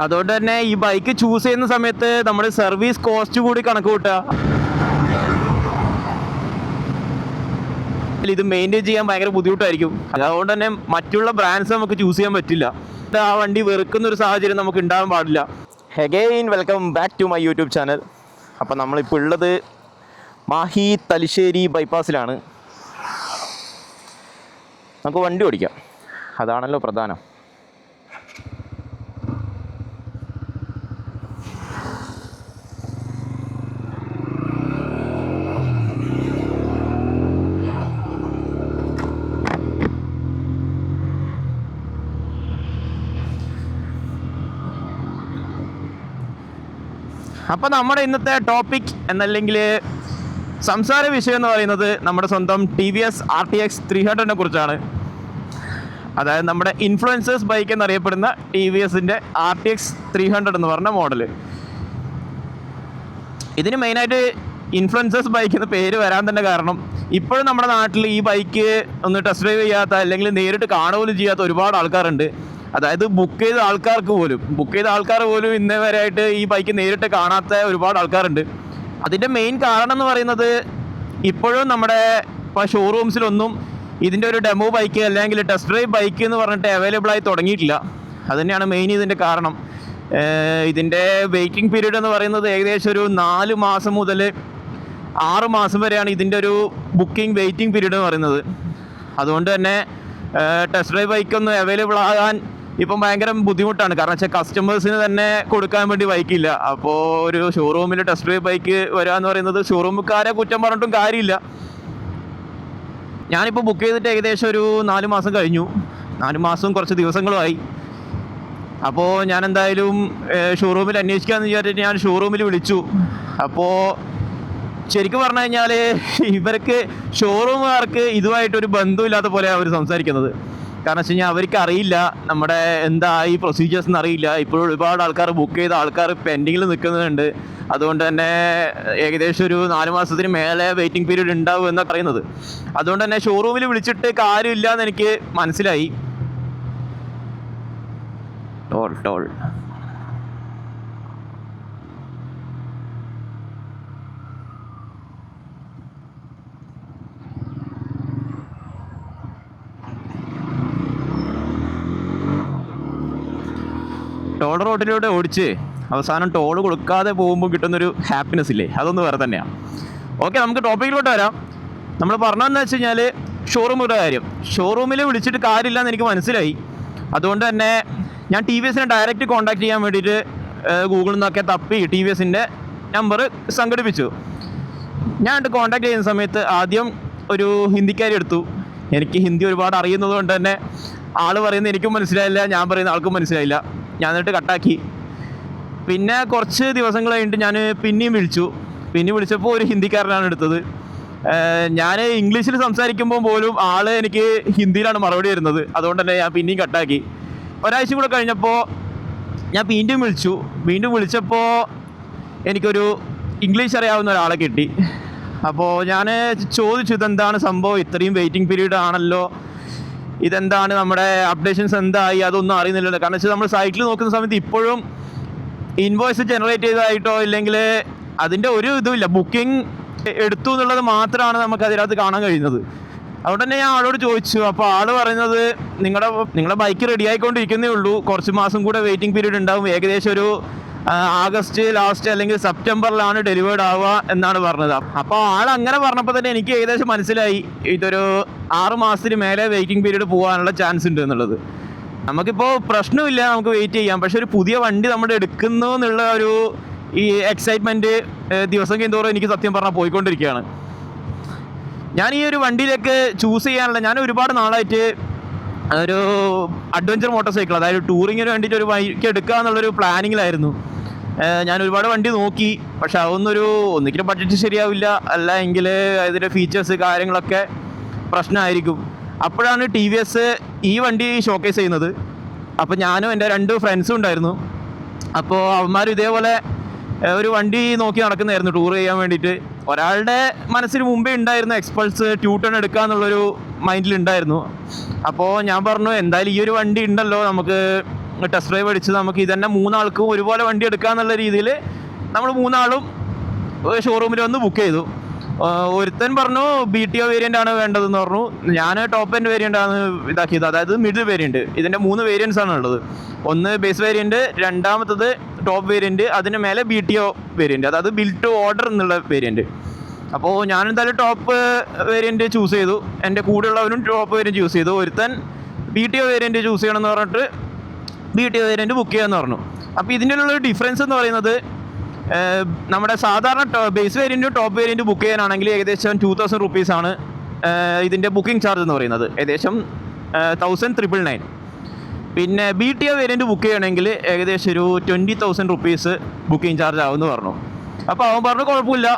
അതുകൊണ്ട് തന്നെ ഈ ബൈക്ക് ചൂസ് ചെയ്യുന്ന സമയത്ത് നമ്മൾ സർവീസ് കോസ്റ്റ് കൂടി കണക്ക് കൂട്ടുക. ഇത് മെയിൻറ്റെയിൻ ചെയ്യാൻ ഭയങ്കര ബുദ്ധിമുട്ടായിരിക്കും. അതുകൊണ്ട് തന്നെ മറ്റുള്ള ബ്രാൻഡ്സ് നമുക്ക് ചൂസ് ചെയ്യാൻ പറ്റില്ല. ആ വണ്ടി വെറുക്കുന്ന ഒരു സാഹചര്യം നമുക്ക് ഉണ്ടാകാൻ പാടില്ല. Again welcome back to my YouTube channel. അപ്പോൾ നമ്മളിപ്പോൾ ഉള്ളത് മാഹി തലശ്ശേരി ബൈപ്പാസിലാണ്. നമുക്ക് വണ്ടി ഓടിക്കാം, അതാണല്ലോ പ്രധാനം. അപ്പോൾ നമ്മുടെ ഇന്നത്തെ ടോപ്പിക് എന്നല്ലെങ്കിൽ സംസാര വിഷയം എന്ന് പറയുന്നത് നമ്മുടെ സ്വന്തം TVS RTX 300നെ കുറിച്ചാണ്. അതായത് നമ്മുടെ ഇൻഫ്ലുവൻസേഴ്സ് ബൈക്ക് എന്നറിയപ്പെടുന്ന TVSൻ്റെ RTX 300 എന്ന് പറഞ്ഞ മോഡൽ. ഇതിന് മെയിനായിട്ട് ഇൻഫ്ലുവൻസേഴ്സ് ബൈക്ക് എന്ന് പേര് വരാൻ തന്നെ കാരണം ഇപ്പോഴും നമ്മുടെ നാട്ടിൽ ഈ ബൈക്ക് ഒന്ന് ടെസ്റ്റ് ഡ്രൈവ് ചെയ്യാത്ത അല്ലെങ്കിൽ നേരിട്ട് കാണുകയും ചെയ്യാത്ത ഒരുപാട് ആൾക്കാരുണ്ട്. അതായത് ബുക്ക് ചെയ്ത ആൾക്കാർ പോലും ഇന്നേ വരെ ആയിട്ട് ഈ ബൈക്ക് നേരിട്ട് കാണാത്ത ഒരുപാട് ആൾക്കാരുണ്ട്. അതിൻ്റെ മെയിൻ കാരണം എന്ന് പറയുന്നത് ഇപ്പോഴും നമ്മുടെ ഇപ്പോൾ ഷോറൂംസിലൊന്നും ഇതിൻ്റെ ഒരു ഡെമോ ബൈക്ക് അല്ലെങ്കിൽ ടെസ്റ്റ് ഡ്രൈവ് ബൈക്ക് എന്ന് പറഞ്ഞിട്ട് അവൈലബിൾ ആയി തുടങ്ങിയിട്ടില്ല. അത് തന്നെയാണ് മെയിൻ ഇതിൻ്റെ കാരണം. ഇതിൻ്റെ വെയിറ്റിംഗ് പീരീഡ് എന്ന് പറയുന്നത് ഏകദേശം ഒരു 4 മാസം മുതൽ 6 മാസം വരെയാണ് ഇതിൻ്റെ ഒരു ബുക്കിംഗ് വെയിറ്റിംഗ് പീരീഡ് എന്ന് പറയുന്നത്. അതുകൊണ്ട് തന്നെ ടെസ്റ്റ് ഡ്രൈവ് ബൈക്കൊന്നും അവൈലബിൾ ആകാൻ ഇപ്പം ഭയങ്കര ബുദ്ധിമുട്ടാണ്. കാരണം വെച്ചാൽ കസ്റ്റമേഴ്സിന് തന്നെ കൊടുക്കാൻ വേണ്ടി ബൈക്കില്ല. അപ്പോൾ ഒരു ഷോറൂമിൽ ടെസ്റ്റ് ഡ്രൈവ് ബൈക്ക് വരിക എന്ന് പറയുന്നത് ഷോറൂമുകാരെ കുറ്റം പറഞ്ഞിട്ടും കാര്യമില്ല. ഞാനിപ്പോൾ ബുക്ക് ചെയ്തിട്ട് ഏകദേശം ഒരു 4 മാസം കഴിഞ്ഞു. 4 മാസവും കുറച്ച് ദിവസങ്ങളുമായി. അപ്പോൾ ഞാൻ എന്തായാലും ഷോറൂമിൽ അന്വേഷിക്കാമെന്ന് വിചാരിച്ചിട്ട് ഞാൻ ഷോറൂമിൽ വിളിച്ചു. അപ്പോൾ ശരിക്കും പറഞ്ഞു കഴിഞ്ഞാൽ ഇവർക്ക് ഷോറൂമുകാർക്ക് ഇതുമായിട്ടൊരു ബന്ധമില്ലാത്ത പോലെയാണ് അവർ സംസാരിക്കുന്നത്. കാരണം വെച്ച് കഴിഞ്ഞാൽ അവർക്ക് അറിയില്ല നമ്മുടെ എന്താ ഈ പ്രൊസീജിയേഴ്സ് എന്ന് അറിയില്ല. ഇപ്പോഴും ഒരുപാട് ആൾക്കാർ ബുക്ക് ചെയ്ത ആൾക്കാർ പെൻഡിങ്ങിൽ നിൽക്കുന്നുണ്ട്. അതുകൊണ്ട് തന്നെ ഏകദേശം ഒരു 4 മാസത്തിന് മേലെ വെയിറ്റിംഗ് പീരീഡ് ഉണ്ടാവും എന്നൊക്കെ പറയുന്നത്. അതുകൊണ്ട് തന്നെ ഷോറൂമിൽ വിളിച്ചിട്ട് കാര്യമില്ല എന്ന് എനിക്ക് മനസ്സിലായി. ടോൾ റോഡിലൂടെ ഓടിച്ച് അവസാനം ടോൾ കൊടുക്കാതെ പോകുമ്പോൾ കിട്ടുന്നൊരു ഹാപ്പിനെസ് ഇല്ലേ, അതൊന്ന് വേറെ തന്നെയാണ്. ഓക്കെ, നമുക്ക് ടോപ്പിക്കിലോട്ട് വരാം. നമ്മൾ പറഞ്ഞതെന്ന് വെച്ച് കഴിഞ്ഞാൽ ഷോറൂമിൻ്റെ കാര്യം. ഷോറൂമിൽ വിളിച്ചിട്ട് കാര്യമില്ല എന്ന് എനിക്ക് മനസ്സിലായി. അതുകൊണ്ട് തന്നെ ഞാൻ TVSനെ ഡയറക്റ്റ് കോൺടാക്ട് ചെയ്യാൻ വേണ്ടിയിട്ട് ഗൂഗിളിൽ നിന്നൊക്കെ തപ്പി TVSൻ്റെ നമ്പർ സംഘടിപ്പിച്ചു. ഞാൻ കോൺടാക്ട് ചെയ്യുന്ന സമയത്ത് ആദ്യം ഒരു ഹിന്ദിക്കാരി എടുത്തു. എനിക്ക് ഹിന്ദി ഒരുപാട് അറിയുന്നത് കൊണ്ട് തന്നെ ആൾ പറയുന്നത് എനിക്കും മനസ്സിലായില്ല, ഞാൻ പറയുന്ന ആൾക്കും മനസ്സിലായില്ല. ഞാൻ എന്നിട്ട് കട്ടാക്കി. പിന്നെ കുറച്ച് ദിവസങ്ങൾ കഴിഞ്ഞിട്ട് ഞാൻ പിന്നെയും വിളിച്ചപ്പോൾ ഒരു ഹിന്ദിക്കാരനാണ് എടുത്തത്. ഞാൻ ഇംഗ്ലീഷിൽ സംസാരിക്കുമ്പോൾ പോലും ആൾ എനിക്ക് ഹിന്ദിയിലാണ് മറുപടി വരുന്നത്. അതുകൊണ്ട് തന്നെ ഞാൻ പിന്നെയും കട്ടാക്കി. ഒരാഴ്ച കൂടെ കഴിഞ്ഞപ്പോൾ ഞാൻ വീണ്ടും വിളിച്ചപ്പോൾ എനിക്കൊരു ഇംഗ്ലീഷ് അറിയാവുന്ന ഒരാളെ കിട്ടി. അപ്പോൾ ഞാൻ ചോദിച്ചു, ഇതെന്താണ് സംഭവം, ഇത്രയും വെയിറ്റിംഗ് പീരീഡ് ആണല്ലോ, ഇതെന്താണ് നമ്മുടെ അപ്ഡേഷൻസ് എന്തായി, അതൊന്നും അറിയുന്നില്ലല്ലോ. കാരണം വെച്ചാൽ നമ്മൾ സൈറ്റിൽ നോക്കുന്ന സമയത്ത് ഇപ്പോഴും ഇൻവോയ്സ് ജനറേറ്റ് ചെയ്തതായിട്ടോ ഇല്ലെങ്കിൽ അതിൻ്റെ ഒരു ഇതുമില്ല. ബുക്കിംഗ് എടുത്തു എന്നുള്ളത് മാത്രമാണ് നമുക്ക് അതിനകത്ത് കാണാൻ കഴിയുന്നത്. അതുകൊണ്ട് തന്നെ ഞാൻ ആളോട് ചോദിച്ചു. അപ്പോൾ ആൾ പറയുന്നത് നിങ്ങളുടെ ബൈക്ക് റെഡി ആയിക്കൊണ്ടിരിക്കുന്നേ ഉള്ളൂ, കുറച്ച് മാസം കൂടെ വെയിറ്റിംഗ് പീരീഡ് ഉണ്ടാവും, ഏകദേശം ഒരു ആഗസ്റ്റ് ലാസ്റ്റ് അല്ലെങ്കിൽ സെപ്റ്റംബറിലാണ് ഡെലിവേർഡ് ആവുക എന്നാണ് പറഞ്ഞത്. അപ്പോൾ ആൾ അങ്ങനെ പറഞ്ഞപ്പോൾ തന്നെ എനിക്ക് ഏകദേശം മനസ്സിലായി ഇതൊരു 6 മാസത്തിന് മേലെ വെയിറ്റിംഗ് പീരീഡ് പോകാനുള്ള ചാൻസ് ഉണ്ട് എന്നുള്ളത്. നമുക്കിപ്പോൾ പ്രശ്നമില്ല, നമുക്ക് വെയിറ്റ് ചെയ്യാം. പക്ഷെ ഒരു പുതിയ വണ്ടി നമ്മൾ എടുക്കുന്നു എന്നുള്ള ഒരു ഈ എക്സൈറ്റ്മെൻറ്റ് ദിവസം കഴിയുന്തോറും എനിക്ക് സത്യം പറഞ്ഞാൽ പോയിക്കൊണ്ടിരിക്കുകയാണ്. ഞാൻ ഈ ഒരു വണ്ടിയിലേക്ക് ചൂസ് ചെയ്യാനുള്ള ഞാൻ ഒരുപാട് നാളായിട്ട് ഒരു അഡ്വഞ്ചർ മോട്ടോർ സൈക്കിൾ, അതായത് ടൂറിങ്ങിന് വേണ്ടിയിട്ട് ഒരു ബൈക്ക് എടുക്കുക എന്നുള്ളൊരു പ്ലാനിങ്ങിലായിരുന്നു. ഞാൻ ഒരുപാട് വണ്ടി നോക്കി. പക്ഷെ ഒന്നിക്കലും ബഡ്ജറ്റ് ശരിയാവില്ല, അല്ല എങ്കിൽ അതിൻ്റെ ഫീച്ചേഴ്സ് കാര്യങ്ങളൊക്കെ പ്രശ്നമായിരിക്കും. അപ്പോഴാണ് TVS ഈ വണ്ടി ഷോക്കേസ് ചെയ്യുന്നത്. അപ്പോൾ ഞാനും എൻ്റെ 2 ഫ്രണ്ട്സും ഉണ്ടായിരുന്നു. അപ്പോൾ അവന്മാരും ഇതേപോലെ ഒരു വണ്ടി നോക്കി നടക്കുന്നതായിരുന്നു ടൂർ ചെയ്യാൻ വേണ്ടിയിട്ട്. ഒരാളുടെ മനസ്സിന് മുമ്പേ ഉണ്ടായിരുന്ന എക്സ്പൾസ് 2 ടൺ എടുക്കുക എന്നുള്ളൊരു മൈൻഡിലുണ്ടായിരുന്നു. അപ്പോൾ ഞാൻ പറഞ്ഞു, എന്തായാലും ഈ ഒരു വണ്ടി ഉണ്ടല്ലോ, നമുക്ക് ടെസ്റ്റ് ഡ്രൈവ് അടിച്ച് നമുക്ക് ഇതന്നെ മൂന്നാൾക്കും ഒരുപോലെ വണ്ടി എടുക്കാന്നുള്ള രീതിയിൽ നമ്മൾ മൂന്നാളും ഷോറൂമിൽ വന്ന് ബുക്ക് ചെയ്തു. ഒരുത്തൻ പറഞ്ഞു BTO വേരിയൻ്റ് ആണ് വേണ്ടതെന്ന് പറഞ്ഞു. ഞാൻ ടോപ്പ് എൻഡ് വേരിയൻ്റ് ആണ് ഇതാക്കിയത്, അതായത് മിഡിൽ വേരിയൻറ്റ്. ഇതിൻ്റെ 3 വേരിയൻസ് ആണ് ഉള്ളത്. ഒന്ന് ബേസ് വേരിയൻറ്റ്, രണ്ടാമത്തത് ടോപ്പ് വേരിയൻറ്റ്, അതിന് മേലെ BTO വേരിയൻറ്റ്, അതായത് ബിൽഡ് ടു ഓർഡർ എന്നുള്ള വേരിയൻറ്റ്. അപ്പോൾ ഞാൻ എന്തായാലും ടോപ്പ് വേരിയൻറ്റ് ചൂസ് ചെയ്തു. എൻ്റെ കൂടെയുള്ളവരും ടോപ്പ് വേരിയൻറ്റ് ചൂസ് ചെയ്തു. ഒരുത്തൻ BTO വേരിയൻറ്റ് ചൂസ് ചെയ്യണമെന്ന് പറഞ്ഞിട്ട് BTO വേരിയൻറ്റ് ബുക്ക് ചെയ്യാമെന്ന് പറഞ്ഞു. അപ്പോൾ ഇതിൻ്റെ ഉള്ള ഡിഫറൻസ് എന്ന് പറയുന്നത്, നമ്മുടെ സാധാരണ ബേസ് വേരിയൻറ്റും ടോപ്പ് വേരിയൻറ്റ് ബുക്ക് ചെയ്യാനാണെങ്കിൽ ഏകദേശം 2000 റുപ്പീസാണ് ഇതിൻ്റെ ബുക്കിംഗ് ചാർജ് എന്ന് പറയുന്നത്, ഏകദേശം 1999. പിന്നെ BTO വേരിയൻറ്റ് ബുക്ക് ചെയ്യണമെങ്കിൽ ഏകദേശം ഒരു 20,000 റുപ്പീസ് ബുക്കിംഗ് ചാർജ് ആവുമെന്ന് പറഞ്ഞു. അപ്പോൾ അവൻ പറഞ്ഞു കുഴപ്പമില്ല,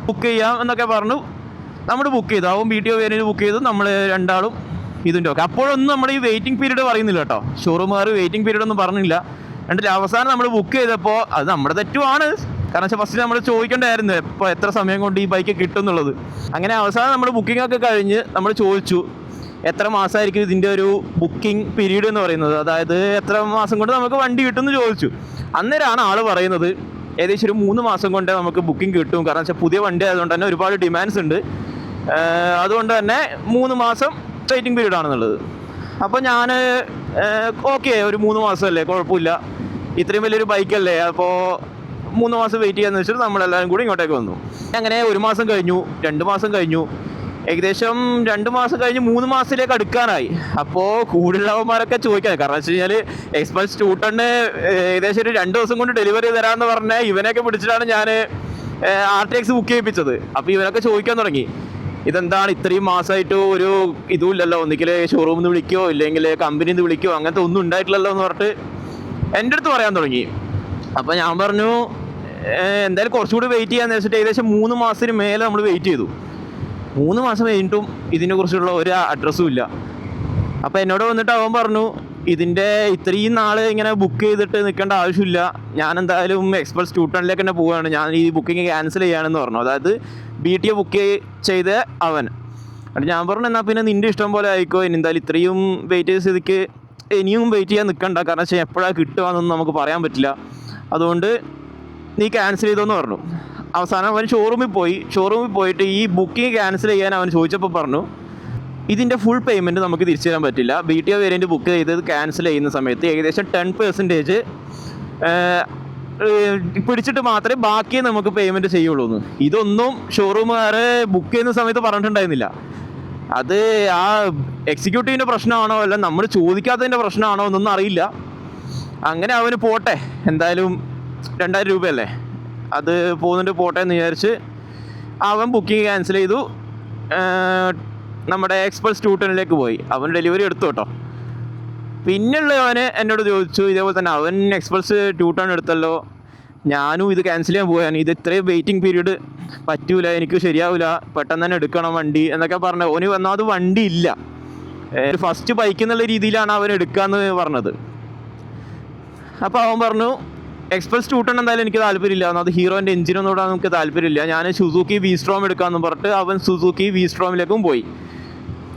ബുക്ക് ചെയ്യാം എന്നൊക്കെ പറഞ്ഞു. നമ്മൾ ബുക്ക് ചെയ്തു. അവൻ BTO വേരിയൻറ്റ് ബുക്ക് ചെയ്തു. നമ്മൾ രണ്ടാളും ഇതിൻ്റെ ഒക്കെ. അപ്പോഴൊന്നും നമ്മൾ ഈ വെയിറ്റിംഗ് പീരീഡ് പറയുന്നില്ല കേട്ടോ, ഷോറൂമുകാർ വെയിറ്റിംഗ് പീരീഡ് ഒന്നും പറഞ്ഞില്ല. എന്നിട്ട് അവസാനം നമ്മൾ ബുക്ക് ചെയ്തപ്പോൾ അത് നമ്മുടെ തെറ്റുമാണ്. കാരണം വെച്ചാൽ ഫസ്റ്റ് നമ്മൾ ചോദിക്കേണ്ടായിരുന്നു ഇപ്പോൾ എത്ര സമയം കൊണ്ട് ഈ ബൈക്ക് കിട്ടും എന്നുള്ളത്. അങ്ങനെ അവസാനം നമ്മൾ ബുക്കിംഗ് ഒക്കെ കഴിഞ്ഞ് നമ്മൾ ചോദിച്ചു എത്ര മാസമായിരിക്കും ഇതിൻ്റെ ഒരു ബുക്കിംഗ് പീരീഡ് എന്ന് പറയുന്നത്, അതായത് എത്ര മാസം കൊണ്ട് നമുക്ക് വണ്ടി കിട്ടുമെന്ന് ചോദിച്ചു. അന്നേരമാണ് ആൾ പറയുന്നത് ഏകദേശം ഒരു 3 മാസം കൊണ്ടേ നമുക്ക് ബുക്കിംഗ് കിട്ടും. കാരണം വെച്ചാൽ പുതിയ വണ്ടി ആയതുകൊണ്ട് തന്നെ ഒരുപാട് ഡിമാൻഡ്സ് ഉണ്ട്, അതുകൊണ്ട് തന്നെ 3 മാസം വെയിറ്റിംഗ് പീരീഡ് ആണെന്നുള്ളത്. അപ്പോൾ ഞാൻ ഓക്കെ, ഒരു 3 മാസമല്ലേ, കുഴപ്പമില്ല, ഇത്രയും വലിയൊരു ബൈക്കല്ലേ, അപ്പോൾ 3 മാസം വെയിറ്റ് ചെയ്യാന്ന് വെച്ചിട്ട് നമ്മളെല്ലാവരും കൂടി ഇങ്ങോട്ടേക്ക് വന്നു. അങ്ങനെ 1 മാസം കഴിഞ്ഞു, 2 മാസം കഴിഞ്ഞു, ഏകദേശം 2 മാസം കഴിഞ്ഞ് 3 മാസത്തിലേക്ക് അടുക്കാനായി. അപ്പോൾ കൂടുതലുള്ളവന്മാരൊക്കെ ചോദിക്കാൻ, കാരണം വെച്ച് കഴിഞ്ഞാൽ എക്സ്പൾസ് 210 ഏകദേശം ഒരു 2 ദിവസം കൊണ്ട് ഡെലിവറി തരാമെന്ന് പറഞ്ഞാൽ ഇവനെയൊക്കെ പിടിച്ചിട്ടാണ് ഞാൻ RTX ബുക്ക് ചെയ്യിപ്പിച്ചത്. അപ്പോൾ ഇവനൊക്കെ ചോദിക്കാൻ തുടങ്ങി, ഇതെന്താണ് ഇത്രയും മാസമായിട്ട് ഒരു ഇതും ഇല്ലല്ലോ, ഒന്നിക്കൽ ഷോറൂമിൽ നിന്ന് വിളിക്കുകയോ ഇല്ലെങ്കിൽ കമ്പനിയിൽ നിന്ന് വിളിക്കുകയോ അങ്ങനത്തെ ഒന്നും ഉണ്ടായിട്ടില്ലല്ലോ എന്ന് പറഞ്ഞിട്ട് എൻ്റെ അടുത്ത് പറയാൻ തുടങ്ങി. അപ്പോൾ ഞാൻ പറഞ്ഞു എന്തായാലും കുറച്ചുകൂടി വെയിറ്റ് ചെയ്യാന്ന് വെച്ചിട്ട് ഏകദേശം 3 മാസത്തിന് മേലെ നമ്മൾ വെയിറ്റ് ചെയ്തു. 3 മാസം കഴിഞ്ഞിട്ടും ഇതിനെക്കുറിച്ചുള്ള ഒരു അഡ്രസ്സും ഇല്ല. അപ്പോൾ എന്നോട് വന്നിട്ട് അവൻ പറഞ്ഞു ഇതിൻ്റെ ഇത്രയും നാൾ ഇങ്ങനെ ബുക്ക് ചെയ്തിട്ട് നിൽക്കേണ്ട ആവശ്യമില്ല, ഞാൻ എന്തായാലും എക്സ്പൾസ് 210 തന്നെ പോവുകയാണ്, ഞാൻ ഈ ബുക്കിംഗ് ക്യാൻസൽ ചെയ്യാനെന്ന് പറഞ്ഞു. അതായത് BTO ബുക്ക് ചെയ്ത അവൻ. എന്നിട്ട് ഞാൻ പറഞ്ഞു എന്നാൽ പിന്നെ നിൻ്റെ ഇഷ്ടം പോലെ ആയിക്കോ, ഇനി എന്തായാലും ഇത്രയും വെയിറ്റ് ചെയ്ത സ്ഥിതിക്ക് ഇനിയും വെയിറ്റ് ചെയ്യാൻ നിൽക്കണ്ട, കാരണം വെച്ചാൽ എപ്പോഴാണ് കിട്ടുകയെന്നൊന്നും നമുക്ക് പറയാൻ പറ്റില്ല, അതുകൊണ്ട് നീ ക്യാൻസൽ ചെയ്തോന്ന് പറഞ്ഞു. അവസാനം അവൻ ഷോറൂമിൽ പോയിട്ട് ഈ ബുക്കിംഗ് ക്യാൻസൽ ചെയ്യാൻ അവൻ ചോദിച്ചപ്പോൾ പറഞ്ഞു ഇതിൻ്റെ ഫുൾ പേയ്മെൻറ്റ് നമുക്ക് തിരിച്ചു തരാൻ പറ്റില്ല. BTO വേരിയൻറ്റ് ബുക്ക് ചെയ്തത് ക്യാൻസൽ ചെയ്യുന്ന സമയത്ത് ഏകദേശം 10% പിടിച്ചിട്ട് മാത്രമേ ബാക്കി നമുക്ക് പേയ്മെൻറ്റ് ചെയ്യുള്ളൂ എന്ന്. ഇതൊന്നും ഷോറൂമുകാർ ബുക്ക് ചെയ്യുന്ന സമയത്ത് പറഞ്ഞിട്ടുണ്ടായിരുന്നില്ല. അത് ആ എക്സിക്യൂട്ടീവിൻ്റെ പ്രശ്നമാണോ അല്ല നമ്മൾ ചോദിക്കാത്തതിൻ്റെ പ്രശ്നമാണോ എന്നൊന്നും അറിയില്ല. അങ്ങനെ അവന് പോട്ടെ, എന്തായാലും 2000 രൂപയല്ലേ, അത് പോകുന്നുണ്ട് പോട്ടെ എന്ന് വിചാരിച്ച് അവൻ ബുക്കിംഗ് ക്യാൻസൽ ചെയ്തു. നമ്മുടെ എക്സ്പൾസ് 210 പോയി. അവൻ ഡെലിവറി എടുത്തു കേട്ടോ. പിന്നെയുള്ളവന് എന്നോട് ചോദിച്ചു ഇതേപോലെ തന്നെ, അവൻ എക്സ്പൾസ് 210 എടുത്തല്ലോ, ഞാനും ഇത് ക്യാൻസൽ ചെയ്യാൻ പോയാണ്, ഇത് ഇത്രയും വെയിറ്റിംഗ് പീരീഡ് പറ്റൂല, എനിക്ക് ശരിയാവില്ല, പെട്ടെന്ന് തന്നെ എടുക്കണം വണ്ടി എന്നൊക്കെ പറഞ്ഞു. ഓന് വന്നാൽ അത് വണ്ടി ഇല്ല, ഒരു ഫസ്റ്റ് ബൈക്ക് എന്നുള്ള രീതിയിലാണ് അവൻ എടുക്കാമെന്ന് പറഞ്ഞത്. അപ്പോൾ അവൻ പറഞ്ഞു എക്സ്പൾസ് 210 എന്തായാലും എനിക്ക് താല്പര്യമില്ല, അത് ഹീറോൻ്റെ എഞ്ചിനൊന്നും നമുക്ക് താല്പര്യമില്ല, ഞാൻ സുസുക്കി V-Strom എടുക്കാമെന്ന് പറഞ്ഞിട്ട് അവൻ സുസുക്കി V-Stromലേക്കും പോയി.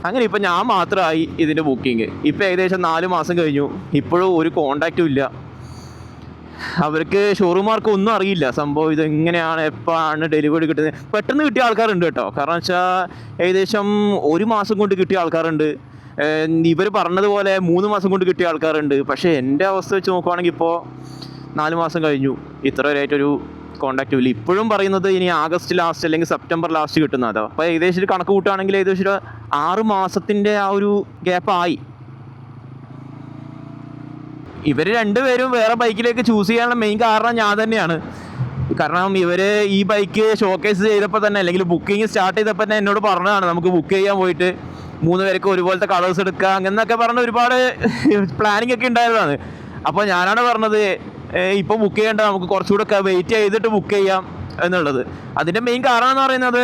അങ്ങനെ ഇപ്പോൾ ഞാൻ മാത്രമായി ഇതിൻ്റെ ബുക്കിങ്. ഇപ്പോൾ ഏകദേശം 4 മാസം കഴിഞ്ഞു, ഇപ്പോഴും ഒരു കോണ്ടാക്റ്റും ഇല്ല. അവർക്ക് ഷോറൂമാർക്ക് ഒന്നും അറിയില്ല സംഭവം ഇതെങ്ങനെയാണ്, എപ്പോഴാണ് ഡെലിവറി കിട്ടുന്നത്. പെട്ടെന്ന് കിട്ടിയ ആൾക്കാരുണ്ട് കേട്ടോ, കാരണം വെച്ചാൽ ഏകദേശം 1 മാസം കൊണ്ട് കിട്ടിയ ആൾക്കാരുണ്ട്, ഇവർ പറഞ്ഞതുപോലെ 3 മാസം കൊണ്ട് കിട്ടിയ ആൾക്കാരുണ്ട്. പക്ഷേ എൻ്റെ അവസ്ഥ വെച്ച് നോക്കുവാണെങ്കിൽ ഇപ്പോൾ 4 മാസം കഴിഞ്ഞു, ഇത്ര വരെയായിട്ടൊരു കോണ്ടാക്റ്റും ഇല്ല. ഇപ്പോഴും പറയുന്നത് ഇനി ആഗസ്റ്റ് ലാസ്റ്റ് അല്ലെങ്കിൽ സെപ്റ്റംബർ ലാസ്റ്റ് കിട്ടുന്നതോ. അപ്പോൾ ഏകദേശം കണക്ക് കൂട്ടുകയാണെങ്കിൽ ഏകദേശം 6 മാസത്തിൻ്റെ ആ ഒരു ഗ്യാപ്പായി. ഇവർ രണ്ടുപേരും വേറെ ബൈക്കിലേക്ക് ചൂസ് ചെയ്യാനുള്ള മെയിൻ കാരണം ഞാൻ തന്നെയാണ്. കാരണം ഇവർ ഈ ബൈക്ക് ഷോക്കേസ് ചെയ്തപ്പോൾ തന്നെ അല്ലെങ്കിൽ ബുക്കിംഗ് സ്റ്റാർട്ട് ചെയ്തപ്പോൾ തന്നെ എന്നോട് പറഞ്ഞതാണ് നമുക്ക് ബുക്ക് ചെയ്യാൻ പോയിട്ട് 3 പേർക്ക് ഒരുപോലത്തെ കളേഴ്സ് എടുക്കുക അങ്ങനെയൊക്കെ പറഞ്ഞ് ഒരുപാട് പ്ലാനിങ് ഒക്കെ ഉണ്ടായതാണ്. അപ്പോൾ ഞാനാണ് പറഞ്ഞത് ഇപ്പോൾ ബുക്ക് ചെയ്യേണ്ട, നമുക്ക് കുറച്ചുകൂടെ വെയിറ്റ് ചെയ്തിട്ട് ബുക്ക് ചെയ്യാം എന്നുള്ളത്. അതിൻ്റെ മെയിൻ കാരണം എന്ന് പറയുന്നത്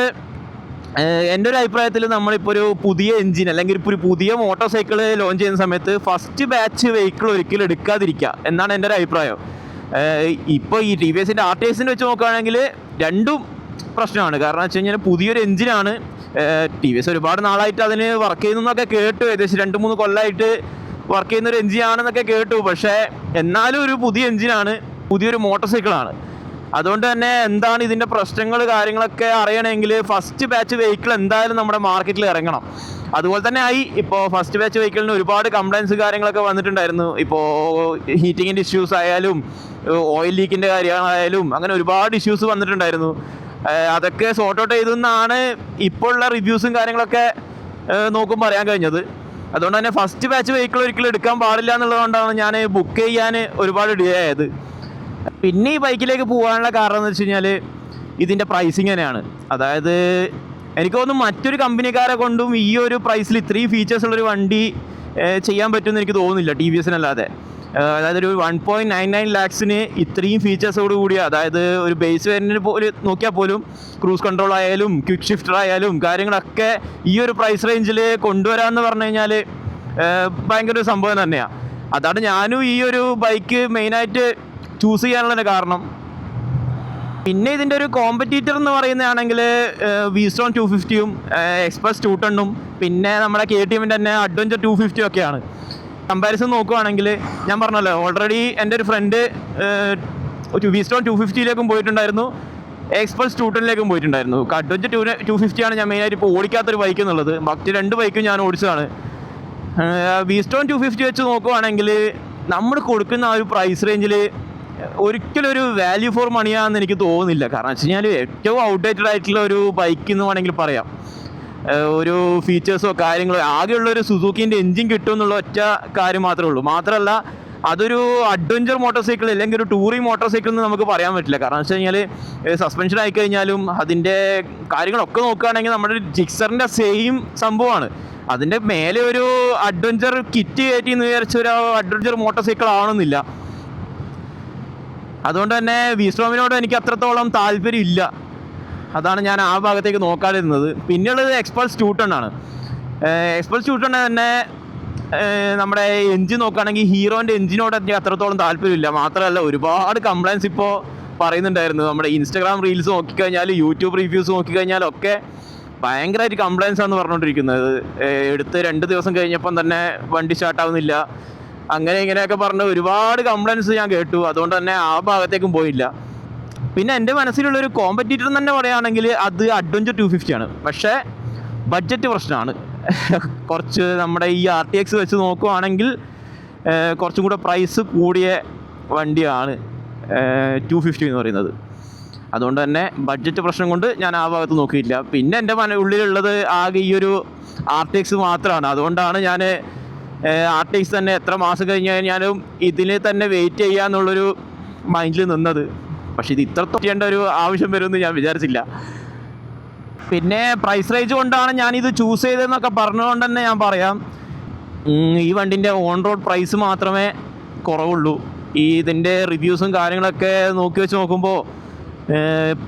എൻ്റെ ഒരു അഭിപ്രായത്തിൽ നമ്മളിപ്പോൾ ഒരു പുതിയ എൻജിൻ അല്ലെങ്കിൽ ഇപ്പോൾ ഒരു പുതിയ മോട്ടോർ സൈക്കിൾ ലോഞ്ച് ചെയ്യുന്ന സമയത്ത് ഫസ്റ്റ് ബാച്ച് വെഹിക്കിൾ ഒരിക്കലും എടുക്കാതിരിക്കുക എന്നാണ് എൻ്റെ ഒരു അഭിപ്രായം. ഇപ്പോൾ ഈ TVSൻ്റെ RTXൻ്റെ വെച്ച് നോക്കുകയാണെങ്കിൽ രണ്ടും പ്രശ്നമാണ്. കാരണം വെച്ച് കഴിഞ്ഞാൽ പുതിയൊരു എൻജിനാണ്, TVS ഒരുപാട് നാളായിട്ട് അതിന് വർക്ക് ചെയ്യുന്നതൊക്കെ കേട്ടു, ഏകദേശം 2-3 കൊല്ലമായിട്ട് വർക്ക് ചെയ്യുന്ന ഒരു എഞ്ചിൻ ആണെന്നൊക്കെ കേട്ടു. പക്ഷേ എന്നാലും ഒരു പുതിയ എഞ്ചിനാണ്, പുതിയൊരു മോട്ടോർ സൈക്കിളാണ്. അതുകൊണ്ട് തന്നെ എന്താണ് ഇതിൻ്റെ പ്രശ്നങ്ങൾ കാര്യങ്ങളൊക്കെ അറിയണമെങ്കിൽ ഫസ്റ്റ് ബാച്ച് വെഹിക്കിൾ എന്തായാലും നമ്മുടെ മാർക്കറ്റിൽ ഇറങ്ങണം. അതുപോലെ തന്നെ ഇപ്പോൾ ഫസ്റ്റ് ബാച്ച് വെഹിക്കിളിന് ഒരുപാട് കംപ്ലയിൻസ് കാര്യങ്ങളൊക്കെ വന്നിട്ടുണ്ടായിരുന്നു. ഇപ്പോൾ ഹീറ്റിങ്ങിൻ്റെ ഇഷ്യൂസ് ആയാലും ഓയിൽ ലീക്കിൻ്റെ കാര്യങ്ങളായാലും അങ്ങനെ ഒരുപാട് ഇഷ്യൂസ് വന്നിട്ടുണ്ടായിരുന്നു. അതൊക്കെ സോർട്ട് ഔട്ട് ചെയ്തെന്നാണ് ഇപ്പോൾ ഉള്ള റിവ്യൂസും കാര്യങ്ങളൊക്കെ നോക്കുമ്പോൾ അറിയാൻ കഴിഞ്ഞത്. അതുകൊണ്ട് തന്നെ ഫസ്റ്റ് ബാച്ച് വെഹിക്കിൾ ഒരിക്കലും എടുക്കാൻ പാടില്ല എന്നുള്ളതുകൊണ്ടാണ് ഞാൻ ബുക്ക് ചെയ്യാൻ ഒരുപാട് ഡിലേ ആയത്. പിന്നെ ഈ ബൈക്കിലേക്ക് പോകാനുള്ള കാരണം എന്ന് വെച്ച് കഴിഞ്ഞാൽ ഇതിൻ്റെ പ്രൈസിങ് തന്നെയാണ്. അതായത് എനിക്ക് തോന്നുന്നു മറ്റൊരു കമ്പനിക്കാരെ കൊണ്ടും ഈ ഒരു പ്രൈസിൽ ഇത്രയും ഫീച്ചേഴ്സ് ഉള്ളൊരു വണ്ടി ചെയ്യാൻ പറ്റുമെന്ന് എനിക്ക് തോന്നുന്നില്ല, ടി വി എസിനല്ലാതെ. അതായത് ഒരു 1.99 lakhs ഇത്രയും ഫീച്ചേഴ്സോട് കൂടിയ, അതായത് ഒരു ബേസ് വേരിയൻറ്റിന് പോലും നോക്കിയാൽ പോലും ക്രൂസ് കൺട്രോൾ ആയാലും ക്വിക്ക് ഷിഫ്റ്റർ ആയാലും കാര്യങ്ങളൊക്കെ ഈ ഒരു പ്രൈസ് റേഞ്ചിൽ കൊണ്ടുവരാമെന്ന് പറഞ്ഞു കഴിഞ്ഞാൽ ഭയങ്കര ഒരു സംഭവം തന്നെയാണ്. അതാണ് ഞാനും ഈ ഒരു ബൈക്ക് മെയിനായിട്ട് ചൂസ് ചെയ്യാനുള്ള കാരണം. പിന്നെ ഇതിൻ്റെ ഒരു കോമ്പറ്റീറ്റർ എന്ന് പറയുന്നതാണെങ്കിൽ വീസ്റ്റോൺ 250 എക്സ്പ്രസ് 210 പിന്നെ നമ്മുടെ KTM തന്നെ അഡ്വഞ്ചർ 250 ഒക്കെയാണ്. കമ്പാരിസൺ നോക്കുകയാണെങ്കിൽ ഞാൻ പറഞ്ഞല്ലോ, ഓൾറെഡി എൻ്റെ ഒരു ഫ്രണ്ട് വീസ്റ്റോൺ 250 പോയിട്ടുണ്ടായിരുന്നു, എക്സ്പ്രസ് 210 പോയിട്ടുണ്ടായിരുന്നു. അഡ്വഞ്ചർ 250 ഞാൻ മെയിനായിട്ട് ഇപ്പോൾ ഓടിക്കാത്തൊരു ബൈക്ക് എന്നുള്ളത്. ബാക്കി 2 ബൈക്കും ഞാൻ ഓടിച്ചതാണ്. വീസ്റ്റോൺ 250 വെച്ച് നോക്കുകയാണെങ്കിൽ നമ്മൾ കൊടുക്കുന്ന ആ ഒരു പ്രൈസ് റേഞ്ചിൽ ഒരിക്കലും ഒരു വാല്യൂ ഫോർ മണിയാണെന്ന് എനിക്ക് തോന്നുന്നില്ല. കാരണം വെച്ച് കഴിഞ്ഞാൽ ഏറ്റവും ഔട്ട്ഡേറ്റഡ് ആയിട്ടുള്ള ഒരു ബൈക്ക് എന്ന് വേണമെങ്കിൽ പറയാം. ഒരു ഫീച്ചേഴ്സോ കാര്യങ്ങളോ ആകെയുള്ളൊരു സുസുക്കിൻ്റെ എൻജിൻ കിട്ടും എന്നുള്ള ഒറ്റ കാര്യം മാത്രമേ ഉള്ളൂ. മാത്രമല്ല അതൊരു അഡ്വഞ്ചർ മോട്ടോർ സൈക്കിൾ അല്ലെങ്കിൽ ഒരു ടൂറിംഗ് മോട്ടോർ സൈക്കിൾ എന്ന് നമുക്ക് പറയാൻ പറ്റില്ല. കാരണം വെച്ച് കഴിഞ്ഞാൽ സസ്പെൻഷൻ ആയിക്കഴിഞ്ഞാലും അതിൻ്റെ കാര്യങ്ങളൊക്കെ നോക്കുകയാണെങ്കിൽ നമ്മുടെ ജിക്സറിൻ്റെ സെയിം സംഭവമാണ്. അതിൻ്റെ മേലെ ഒരു അഡ്വഞ്ചർ കിറ്റ് കയറ്റി എന്ന് വിചാരിച്ച ഒരു അഡ്വഞ്ചർ മോട്ടോർ സൈക്കിൾ ആവണമെന്നില്ല. അതുകൊണ്ട് തന്നെ വീസ്റ്റോമിനോട് എനിക്ക് അത്രത്തോളം താല്പര്യം ഇല്ല. അതാണ് ഞാൻ ആ ഭാഗത്തേക്ക് നോക്കാതിരുന്നത്. പിന്നെയുള്ളത് എക്സ്പൾസ് 210 ആണ്. എക്സ്പൾസ് 210 തന്നെ നമ്മുടെ എൻജിൻ നോക്കുകയാണെങ്കിൽ ഹീറോൻ്റെ എൻജിനോട് എനിക്ക് അത്രത്തോളം താല്പര്യമില്ല. മാത്രമല്ല ഒരുപാട് കംപ്ലയിൻസ് ഇപ്പോൾ പറയുന്നുണ്ടായിരുന്നു. നമ്മുടെ ഇൻസ്റ്റാഗ്രാം റീൽസ് നോക്കിക്കഴിഞ്ഞാൽ യൂട്യൂബ് റിവ്യൂസ് നോക്കിക്കഴിഞ്ഞാലൊക്കെ ഭയങ്കരമായിട്ട് കംപ്ലയിൻസ് ആണെന്ന് പറഞ്ഞുകൊണ്ടിരിക്കുന്നത്. എടുത്ത് 2 ദിവസം കഴിഞ്ഞപ്പം തന്നെ വണ്ടി സ്റ്റാർട്ടാവുന്നില്ല, അങ്ങനെ ഇങ്ങനെയൊക്കെ പറഞ്ഞ് ഒരുപാട് കംപ്ലയിൻസ് ഞാൻ കേട്ടു. അതുകൊണ്ട് തന്നെ ആ ഭാഗത്തേക്കും പോയില്ല. പിന്നെ എൻ്റെ മനസ്സിലുള്ളൊരു കോമ്പറ്റീറ്റർ തന്നെ പറയുകയാണെങ്കിൽ അത് അഡ്വഞ്ചർ 250 ആണ്. പക്ഷേ ബഡ്ജറ്റ് പ്രശ്നമാണ്. കുറച്ച് നമ്മുടെ ഈ RTX വെച്ച് നോക്കുകയാണെങ്കിൽ കുറച്ചും കൂടെ പ്രൈസ് കൂടിയ വണ്ടിയാണ് 250 എന്ന് പറയുന്നത്. അതുകൊണ്ട് തന്നെ ബഡ്ജറ്റ് പ്രശ്നം കൊണ്ട് ഞാൻ ആ ഭാഗത്ത് നോക്കിയില്ല. പിന്നെ എൻ്റെ ഉള്ളിലുള്ളത് ആകെ ഈ ഒരു RTX മാത്രമാണ്. അതുകൊണ്ടാണ് ഞാൻ RTX തന്നെ എത്ര മാസം കഴിഞ്ഞ് കഴിഞ്ഞാലും ഇതിൽ തന്നെ വെയിറ്റ് ചെയ്യുക എന്നുള്ളൊരു മൈൻഡിൽ നിന്നത്. പക്ഷേ ഇത് ഇത്ര ചെയ്യേണ്ട ഒരു ആവശ്യം വരുമെന്ന് ഞാൻ വിചാരിച്ചില്ല. പിന്നെ പ്രൈസ് റേഞ്ച് കൊണ്ടാണ് ഞാനിത് ചൂസ് ചെയ്തതെന്നൊക്കെ പറഞ്ഞുകൊണ്ട് തന്നെ ഞാൻ പറയാം, ഈ വണ്ടിൻ്റെ ഓൺ റോഡ് പ്രൈസ് മാത്രമേ കുറവുള്ളൂ. ഇതിൻ്റെ റിവ്യൂസും കാര്യങ്ങളൊക്കെ നോക്കി വെച്ച് നോക്കുമ്പോൾ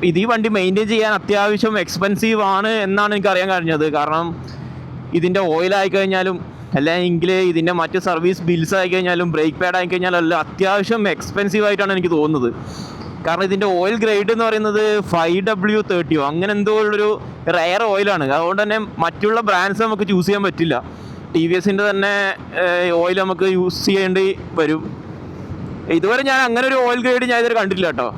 ഇത് ഈ വണ്ടി മെയിൻറ്റെയിൻ ചെയ്യാൻ അത്യാവശ്യം എക്സ്പെൻസീവ് ആണ് എന്നാണ് എനിക്കറിയാൻ കഴിഞ്ഞത്. കാരണം ഇതിൻ്റെ ഓയിലായിക്കഴിഞ്ഞാലും അല്ലെങ്കിൽ ഇതിൻ്റെ മറ്റ് സർവീസ് ബിൽസ് ആയിക്കഴിഞ്ഞാലും ബ്രേക്ക് പാഡ് ആയിക്കഴിഞ്ഞാലും എല്ലാം അത്യാവശ്യം എക്സ്പെൻസീവ് ആയിട്ടാണ് എനിക്ക് തോന്നുന്നത്. കാരണം ഇതിൻ്റെ ഓയിൽ ഗ്രേഡ് എന്ന് പറയുന്നത് 5W30 അങ്ങനെ എന്തോ ഉള്ളൊരു റയർ ഓയിലാണ്. അതുകൊണ്ട് തന്നെ മറ്റുള്ള ബ്രാൻഡ്സ് നമുക്ക് ചൂസ് ചെയ്യാൻ പറ്റില്ല. TVS തന്നെ ഓയിൽ നമുക്ക് യൂസ് ചെയ്യേണ്ടി വരും. ഇതുവരെ ഞാൻ അങ്ങനെ ഒരു ഓയിൽ ഗ്രേഡ് ഞാൻ ഇതുവരെ കണ്ടിട്ടില്ല കേട്ടോ.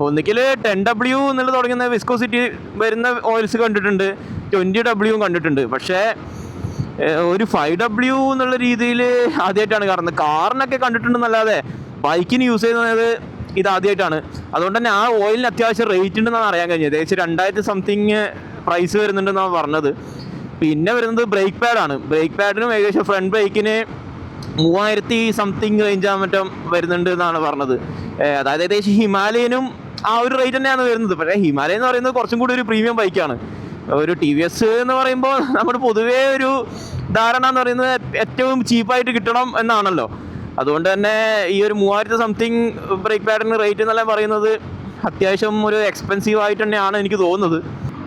ഒന്നിക്കൽ 10W എന്നുള്ള തുടങ്ങുന്ന വിസ്കോസിറ്റി വരുന്ന ഓയിൽസ് കണ്ടിട്ടുണ്ട്, 20W കണ്ടിട്ടുണ്ട്. പക്ഷേ ഒരു 5W എന്നുള്ള രീതിയിൽ ആദ്യമായിട്ടാണ് കാണുന്നത്. കാറിനൊക്കെ കണ്ടിട്ടുണ്ടെന്നല്ലാതെ ബൈക്കിന് യൂസ് ചെയ്യുന്നത് ഇത് ആദ്യമായിട്ടാണ്. അതുകൊണ്ട് തന്നെ ആ ഓയിലിന് അത്യാവശ്യം റേറ്റ് ഉണ്ടെന്നാണ് അറിയാൻ കഴിഞ്ഞത്. ഏകദേശം 2000 സംതിങ് പ്രൈസ് വരുന്നുണ്ടെന്നാണ് പറഞ്ഞത്. പിന്നെ വരുന്നത് ബ്രേക്ക് പാഡാണ്. ബ്രേക്ക് പാഡിനും ഏകദേശം ഫ്രണ്ട് ബ്രേക്കിന് 3000 സംതിങ് റേഞ്ച് മറ്റും വരുന്നുണ്ട് എന്നാണ് പറഞ്ഞത്. അതായത് ഏകദേശം ഹിമാലയനും ആ ഒരു റേറ്റ് തന്നെയാണ് വരുന്നത്. പക്ഷേ ഹിമാലയ എന്ന് പറയുന്നത് കുറച്ചും കൂടി ഒരു പ്രീമിയം ബൈക്കാണ്. ഒരു TVS എന്ന് പറയുമ്പോൾ നമ്മുടെ പൊതുവേ ഒരു ധാരണ എന്ന് പറയുന്നത് ഏറ്റവും ചീപ്പായിട്ട് കിട്ടണം എന്നാണല്ലോ. അതുകൊണ്ട് തന്നെ ഈ ഒരു 3000 സംതിങ് ബ്രേക്ക് പാഡിന് റേറ്റ് എന്നെല്ലാം പറയുന്നത് അത്യാവശ്യം ഒരു എക്സ്പെൻസീവ് ആയിട്ട് തന്നെയാണ് എനിക്ക് തോന്നുന്നത്.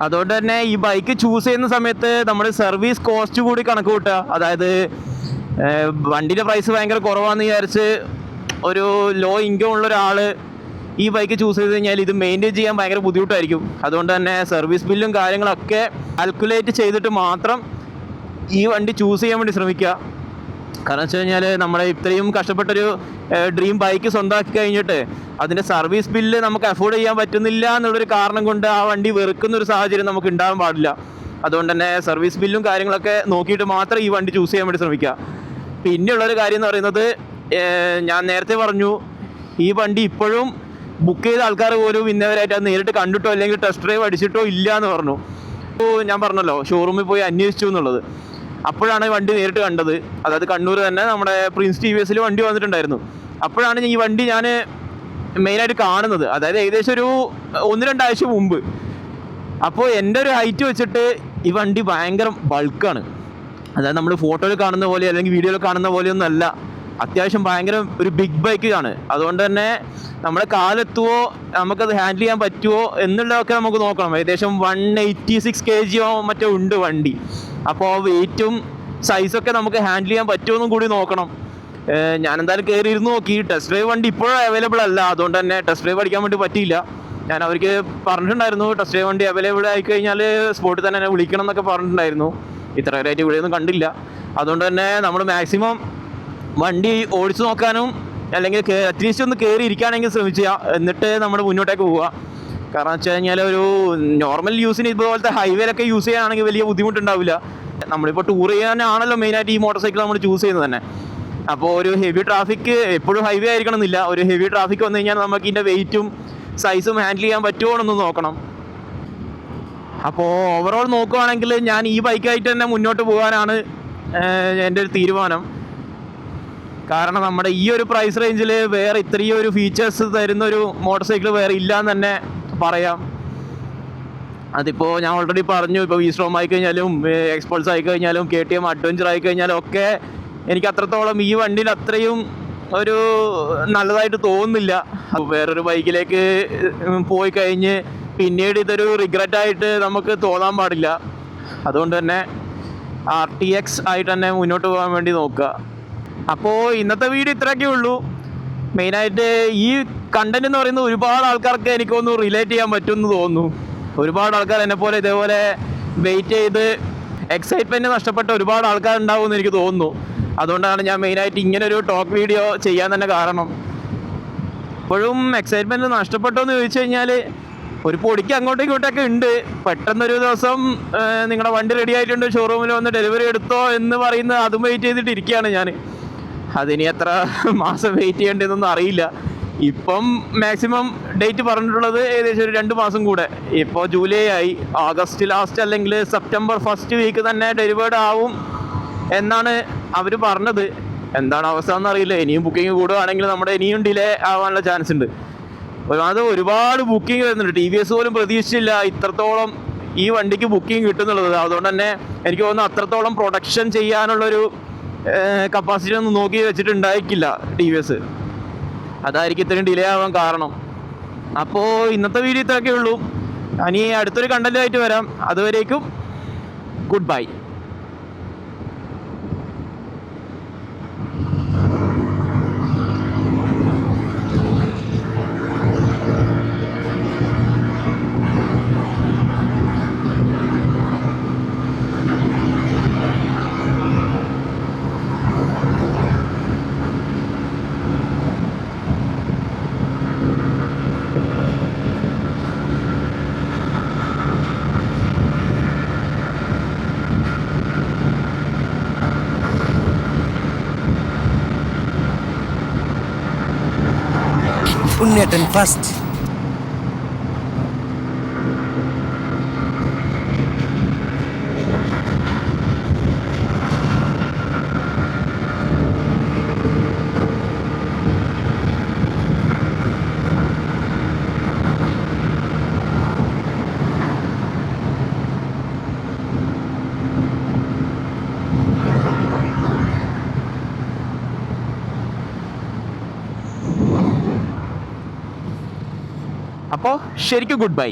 അതുകൊണ്ട് തന്നെ ഈ ബൈക്ക് ചൂസ് ചെയ്യുന്ന സമയത്ത് നമ്മൾ സർവീസ് കോസ്റ്റ് കൂടി കണക്ക് കൂട്ടുക. അതായത് വണ്ടിയുടെ പ്രൈസ് ഭയങ്കര കുറവാണെന്ന് വിചാരിച്ച് ഒരു ലോ ഇൻകം ഉള്ള ഒരാൾ ഈ ബൈക്ക് ചൂസ് ചെയ്ത് കഴിഞ്ഞാൽ ഇത് മെയിൻറ്റെയിൻ ചെയ്യാൻ ഭയങ്കര ബുദ്ധിമുട്ടായിരിക്കും. അതുകൊണ്ട് തന്നെ സർവീസ് ബില്ലും കാര്യങ്ങളൊക്കെ കാൽക്കുലേറ്റ് ചെയ്തിട്ട് മാത്രം ഈ വണ്ടി ചൂസ് ചെയ്യാൻ വേണ്ടി ശ്രമിക്കുക. കാരണം വെച്ച് കഴിഞ്ഞാൽ നമ്മുടെ ഇത്രയും കഷ്ടപ്പെട്ടൊരു ഡ്രീം ബൈക്ക് സ്വന്തമാക്കി കഴിഞ്ഞിട്ട് അതിൻ്റെ സർവീസ് ബില്ല് നമുക്ക് അഫോർഡ് ചെയ്യാൻ പറ്റുന്നില്ല എന്നുള്ളൊരു കാരണം കൊണ്ട് ആ വണ്ടി വെറുക്കുന്ന ഒരു സാഹചര്യം നമുക്ക് ഉണ്ടാകാൻ പാടില്ല. അതുകൊണ്ട് തന്നെ സർവീസ് ബില്ലും കാര്യങ്ങളൊക്കെ നോക്കിയിട്ട് മാത്രം ഈ വണ്ടി ചൂസ് ചെയ്യാൻ വേണ്ടി ശ്രമിക്കുക. പിന്നെയുള്ളൊരു കാര്യം എന്ന് പറയുന്നത്, ഞാൻ നേരത്തെ പറഞ്ഞു, ഈ വണ്ടി ഇപ്പോഴും ബുക്ക് ചെയ്ത ആൾക്കാർ പോലും ഇന്നവരായിട്ട് അത് നേരിട്ട് കണ്ടിട്ടോ അല്ലെങ്കിൽ ടെസ്റ്റ് ഡ്രൈവ് അടിച്ചിട്ടോ ഇല്ല എന്ന് പറഞ്ഞു. ഞാൻ പറഞ്ഞല്ലോ ഷോറൂമിൽ പോയി അന്വേഷിച്ചു എന്നുള്ളത്. അപ്പോഴാണ് ഈ വണ്ടി നേരിട്ട് കണ്ടത്. അതായത് കണ്ണൂർ തന്നെ നമ്മുടെ പ്രിൻസ് TVS വണ്ടി വന്നിട്ടുണ്ടായിരുന്നു. അപ്പോഴാണ് ഈ വണ്ടി ഞാൻ മെയിനായിട്ട് കാണുന്നത്. അതായത് ഏകദേശം ഒരു 1-2 ആഴ്ച മുമ്പ്. അപ്പോൾ എൻ്റെ ഒരു ഹൈറ്റ് വെച്ചിട്ട് ഈ വണ്ടി ഭയങ്കര ബൾക്കാണ്. അതായത് നമ്മൾ ഫോട്ടോയിൽ കാണുന്ന പോലെ അല്ലെങ്കിൽ വീഡിയോയിൽ കാണുന്ന പോലെയൊന്നും അല്ല. അത്യാവശ്യം ഭയങ്കര ഒരു ബിഗ് ബൈക്ക് ആണ്. അതുകൊണ്ട് തന്നെ നമ്മളെ കാലെത്തുമോ, നമുക്കത് ഹാൻഡിൽ ചെയ്യാൻ പറ്റുമോ എന്നുള്ളതൊക്കെ നമുക്ക് നോക്കണം. ഏകദേശം 186 kg മറ്റോ ഉണ്ട് വണ്ടി. അപ്പോൾ വെയിറ്റും സൈസൊക്കെ നമുക്ക് ഹാൻഡിൽ ചെയ്യാൻ പറ്റുമെന്നും കൂടി നോക്കണം. ഞാൻ എന്തായാലും കയറി ഇരുന്ന് നോക്കി. ടെസ്റ്റ് ഡ്രൈവ് വണ്ടി ഇപ്പോഴും അവൈലബിൾ അല്ല. അതുകൊണ്ട് തന്നെ ടെസ്റ്റ് ഡ്രൈവ് അടിക്കാൻ വേണ്ടി പറ്റിയില്ല. ഞാൻ അവർക്ക് പറഞ്ഞിട്ടുണ്ടായിരുന്നു, ടെസ്റ്റ് ഡ്രൈവ് വണ്ടി അവൈലബിൾ ആയിക്കഴിഞ്ഞാൽ സ്പോട്ടിൽ തന്നെ എന്നെ വിളിക്കണം എന്നൊക്കെ പറഞ്ഞിട്ടുണ്ടായിരുന്നു. ഇത്ര റേറ്റ് ഇവിടെയൊന്നും കണ്ടില്ല. അതുകൊണ്ട് തന്നെ നമ്മൾ മാക്സിമം വണ്ടി ഓടിച്ചു നോക്കാനും അല്ലെങ്കിൽ അറ്റ്ലീസ്റ്റ് ഒന്ന് കയറി ഇരിക്കുകയാണെങ്കിൽ ശ്രമിക്കുക. എന്നിട്ട് നമ്മൾ മുന്നോട്ടേക്ക് പോവുക. കാരണം വെച്ച് കഴിഞ്ഞാൽ ഒരു നോർമൽ യൂസിന് ഇതുപോലത്തെ ഹൈവേയിലൊക്കെ യൂസ് ചെയ്യാനാണെങ്കിൽ വലിയ ബുദ്ധിമുട്ടുണ്ടാവില്ല. നമ്മളിപ്പോൾ ടൂർ ചെയ്യാനാണല്ലോ മെയിനായിട്ട് ഈ മോട്ടോർ സൈക്കിൾ നമ്മൾ ചൂസ് ചെയ്യുന്നത് തന്നെ. അപ്പോൾ ഒരു ഹെവി ട്രാഫിക് എപ്പോഴും ഹൈവേ ആയിരിക്കണം എന്നില്ല. ഒരു ഹെവി ട്രാഫിക് വന്നു കഴിഞ്ഞാൽ നമുക്ക് ഇതിൻ്റെ വെയിറ്റും സൈസും ഹാൻഡിൽ ചെയ്യാൻ പറ്റുമോ എന്നൊന്ന് നോക്കണം. അപ്പോൾ ഓവറോൾ നോക്കുകയാണെങ്കിൽ ഞാൻ ഈ ബൈക്കായിട്ട് തന്നെ മുന്നോട്ട് പോകാനാണ് എൻ്റെ ഒരു തീരുമാനം. കാരണം നമ്മുടെ ഈ ഒരു പ്രൈസ് റേഞ്ചിൽ വേറെ ഇത്രയും ഒരു ഫീച്ചേഴ്സ് തരുന്നൊരു മോട്ടോർ സൈക്കിൾ വേറെ ഇല്ല എന്ന് തന്നെ പറയാം. അതിപ്പോൾ ഞാൻ ഓൾറെഡി പറഞ്ഞു, ഇപ്പോൾ V-Strom ആയിക്കഴിഞ്ഞാലും എക്സ്പൾസ് ആയിക്കഴിഞ്ഞാലും KTM അഡ്വഞ്ചർ ആയിക്കഴിഞ്ഞാലും ഒക്കെ എനിക്ക് അത്രത്തോളം ഈ വണ്ടിയിൽ അത്രയും ഒരു നല്ലതായിട്ട് തോന്നുന്നില്ല. വേറൊരു ബൈക്കിലേക്ക് പോയി കഴിഞ്ഞ് പിന്നീട് ഇതൊരു റിഗ്രറ്റായിട്ട് നമുക്ക് തോന്നാൻ പാടില്ല. അതുകൊണ്ട് തന്നെ RTX ആയിട്ട് തന്നെ മുന്നോട്ട് പോകാൻ വേണ്ടി നോക്കുക. അപ്പോൾ ഇന്നത്തെ വീഡിയോ ഇത്രയൊക്കെ ഉള്ളൂ. മെയിനായിട്ട് ഈ കണ്ടന്റ് എന്ന് പറയുന്നത് ഒരുപാട് ആൾക്കാർക്ക് എനിക്കൊന്ന് റിലേറ്റ് ചെയ്യാൻ പറ്റുമെന്ന് തോന്നുന്നു. ഒരുപാട് ആൾക്കാർ എന്നെപ്പോലെ ഇതേപോലെ വെയിറ്റ് ചെയ്ത് എക്സൈറ്റ്മെൻറ്റ് നഷ്ടപ്പെട്ട ഒരുപാട് ആൾക്കാരുണ്ടാവുമെന്ന് എനിക്ക് തോന്നുന്നു. അതുകൊണ്ടാണ് ഞാൻ മെയിനായിട്ട് ഇങ്ങനൊരു ടോക്ക് വീഡിയോ ചെയ്യാൻ തന്നെ കാരണം. ഇപ്പോഴും എക്സൈറ്റ്മെൻറ്റ് നഷ്ടപ്പെട്ടോ എന്ന് ചോദിച്ചു കഴിഞ്ഞാൽ ഒരു പൊടിക്ക് അങ്ങോട്ടും ഇങ്ങോട്ടൊക്കെ ഉണ്ട്. പെട്ടെന്നൊരു ദിവസം നിങ്ങളുടെ വണ്ടി റെഡി ആയിട്ടുണ്ട്, ഷോറൂമിൽ വന്ന് ഡെലിവറി എടുത്തോ എന്ന് പറയുന്നത് അതും വെയിറ്റ് ചെയ്തിട്ട് ഇരിക്കുകയാണ് ഞാൻ. അതിനി എത്ര മാസം വെയിറ്റ് ചെയ്യേണ്ടതെന്നൊന്നും അറിയില്ല. ഇപ്പം മാക്സിമം ഡേറ്റ് പറഞ്ഞിട്ടുള്ളത് ഏകദേശം ഒരു 2 മാസം കൂടെ. ഇപ്പോൾ ജൂലൈ ആയി. ഓഗസ്റ്റ് ലാസ്റ്റ് അല്ലെങ്കിൽ സെപ്റ്റംബർ ഫസ്റ്റ് വീക്ക് തന്നെ ഡെലിവേർഡ് ആവും എന്നാണ് അവർ പറഞ്ഞത്. എന്താണ് അവസ്ഥ എന്നറിയില്ല. ഇനിയും ബുക്കിംഗ് കൂടുകയാണെങ്കിൽ നമ്മുടെ ഇനിയും ഡിലേ ആവാനുള്ള ചാൻസ് ഉണ്ട്. അത് ഒരുപാട് ബുക്കിംഗ് വരുന്നുണ്ട്. TVS പോലും പ്രതീക്ഷിച്ചില്ല ഇത്രത്തോളം ഈ വണ്ടിക്ക് ബുക്കിംഗ് കിട്ടുന്നുള്ളത്. അതുകൊണ്ട് തന്നെ എനിക്ക് തോന്നുന്നു അത്രത്തോളം പ്രൊഡക്ഷൻ ചെയ്യാനുള്ളൊരു കപ്പാസിറ്റി ഒന്നും നോക്കി വെച്ചിട്ടുണ്ടായിരിക്കില്ല TVS. അതായിരിക്കും ഇത്രയും ഡിലേ ആവാൻ കാരണം. അപ്പോൾ ഇന്നത്തെ വീഡിയോ ഇത്രയൊക്കെ ഉള്ളൂ. ഇനി അടുത്തൊരു കണ്ടന്റുമായിട്ട് വരാം. അതുവരേക്കും ഗുഡ് ബൈ. ഉണ്ണേട്ടൻ ഫസ്റ്റ്. അപ്പോൾ ശരിക്കും ഗുഡ് ബൈ.